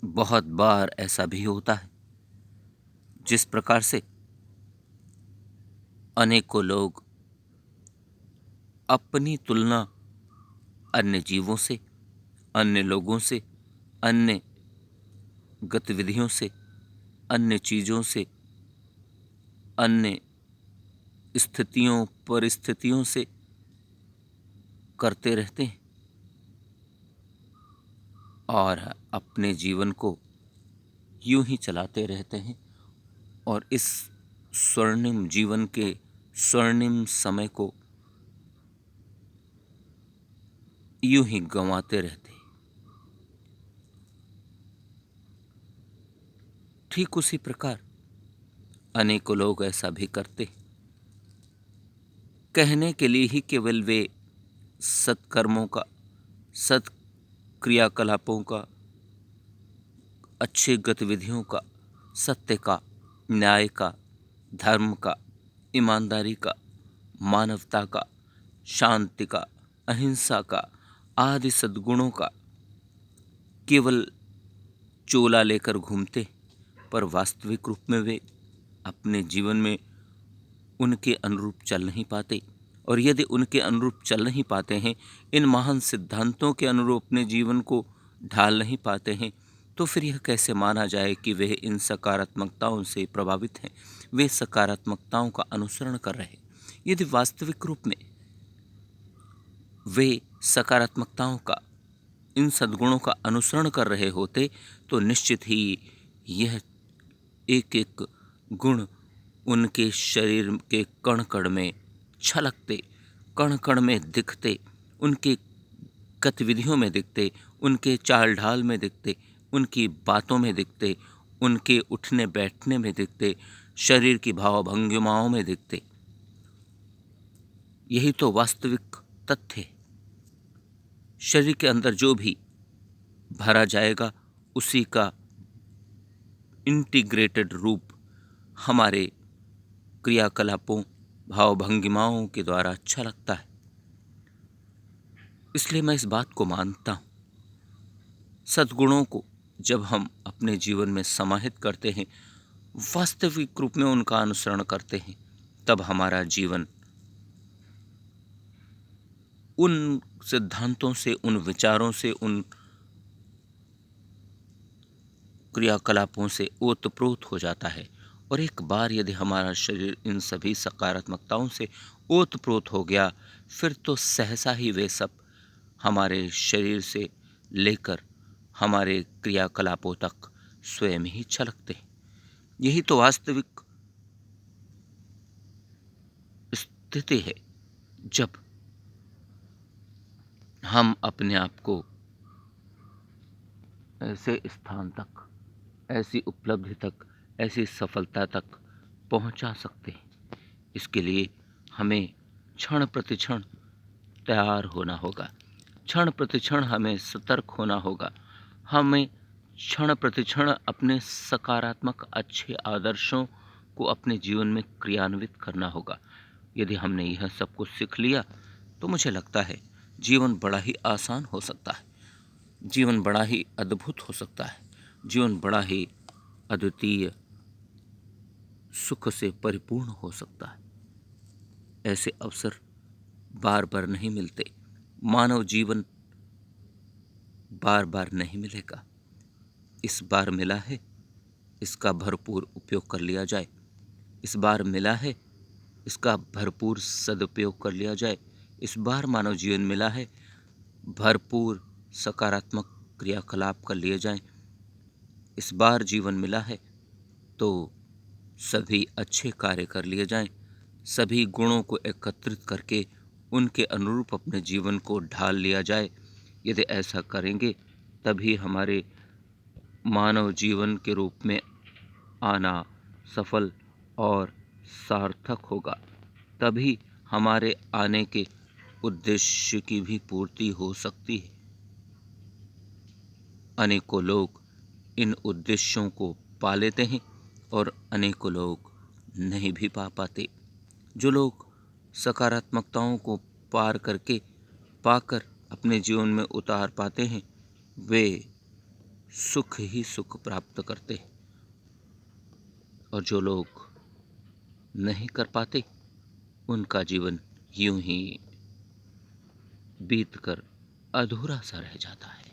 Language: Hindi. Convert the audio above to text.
बहुत बार ऐसा भी होता है जिस प्रकार से अनेकों लोग अपनी तुलना अन्य जीवों से, अन्य लोगों से, अन्य गतिविधियों से, अन्य चीज़ों से, अन्य स्थितियों परिस्थितियों से करते रहते हैं और अपने जीवन को यूं ही चलाते रहते हैं और इस स्वर्णिम जीवन के स्वर्णिम समय को यूं ही गंवाते रहते हैं। ठीक उसी प्रकार अनेकों लोग ऐसा भी करते हैं। कहने के लिए ही केवल वे सत्कर्मों का, सत् क्रियाकलापों का, अच्छी गतिविधियों का, सत्य का, न्याय का, धर्म का, ईमानदारी का, मानवता का, शांति का, अहिंसा का, आदि सद्गुणों का केवल चोला लेकर घूमते, पर वास्तविक रूप में वे अपने जीवन में उनके अनुरूप चल नहीं पाते। और यदि उनके अनुरूप चल नहीं पाते हैं, इन महान सिद्धांतों के अनुरूप अपने जीवन को ढाल नहीं पाते हैं, तो फिर यह कैसे माना जाए कि वे इन सकारात्मकताओं से प्रभावित हैं, वे सकारात्मकताओं का अनुसरण कर रहे हैं। यदि वास्तविक रूप में वे सकारात्मकताओं का, इन सद्गुणों का अनुसरण कर रहे होते, तो निश्चित ही यह एक एक गुण उनके शरीर के कण कण में छलकते, कण कण में दिखते, उनके गतिविधियों में दिखते, उनके चाल ढाल में दिखते, उनकी बातों में दिखते, उनके उठने बैठने में दिखते, शरीर की भाव भंगिमाओं में दिखते। यही तो वास्तविक तथ्य है। शरीर के अंदर जो भी भरा जाएगा उसी का इंटीग्रेटेड रूप हमारे क्रियाकलापों, भाव भंगिमाओं के द्वारा अच्छा लगता है। इसलिए मैं इस बात को मानता हूँ, सद्गुणों को जब हम अपने जीवन में समाहित करते हैं, वास्तविक रूप में उनका अनुसरण करते हैं, तब हमारा जीवन उन सिद्धांतों से, उन विचारों से, उन क्रियाकलापों से ओतप्रोत हो जाता है। और एक बार यदि हमारा शरीर इन सभी सकारात्मकताओं से ओतप्रोत हो गया, फिर तो सहसा ही वे सब हमारे शरीर से लेकर हमारे क्रियाकलापों तक स्वयं ही छलकते हैं। यही तो वास्तविक स्थिति है, जब हम अपने आप को ऐसे स्थान तक, ऐसी उपलब्धि तक, ऐसी सफलता तक पहुंचा सकते हैं। इसके लिए हमें क्षण प्रतिक्षण तैयार होना होगा, क्षण प्रतिक्षण हमें सतर्क होना होगा, हमें क्षण प्रतिक्षण अपने सकारात्मक अच्छे आदर्शों को अपने जीवन में क्रियान्वित करना होगा। यदि हमने यह सब कुछ सीख लिया, तो मुझे लगता है जीवन बड़ा ही आसान हो सकता है, जीवन बड़ा ही अद्भुत हो सकता है, जीवन बड़ा ही अद्वितीय सुख से परिपूर्ण हो सकता है। ऐसे अवसर बार बार नहीं मिलते, मानव जीवन बार बार नहीं मिलेगा। इस बार मिला है, इसका भरपूर उपयोग कर लिया जाए। इस बार मिला है, इसका भरपूर सदुपयोग कर लिया जाए। इस बार मानव जीवन मिला है, भरपूर सकारात्मक क्रियाकलाप कर लिए जाएं। इस बार जीवन मिला है तो सभी अच्छे कार्य कर लिए जाएं, सभी गुणों को एकत्रित करके उनके अनुरूप अपने जीवन को ढाल लिया जाए। यदि ऐसा करेंगे, तभी हमारे मानव जीवन के रूप में आना सफल और सार्थक होगा। तभी हमारे आने के उद्देश्य की भी पूर्ति हो सकती है। अनेकों लोग इन उद्देश्यों को पा लेते हैं और अनेकों लोग नहीं भी पा पाते। जो लोग सकारात्मकताओं को पार करके, पाकर अपने जीवन में उतार पाते हैं, वे सुख ही सुख प्राप्त करते, और जो लोग नहीं कर पाते उनका जीवन यूं ही बीत कर अधूरा सा रह जाता है।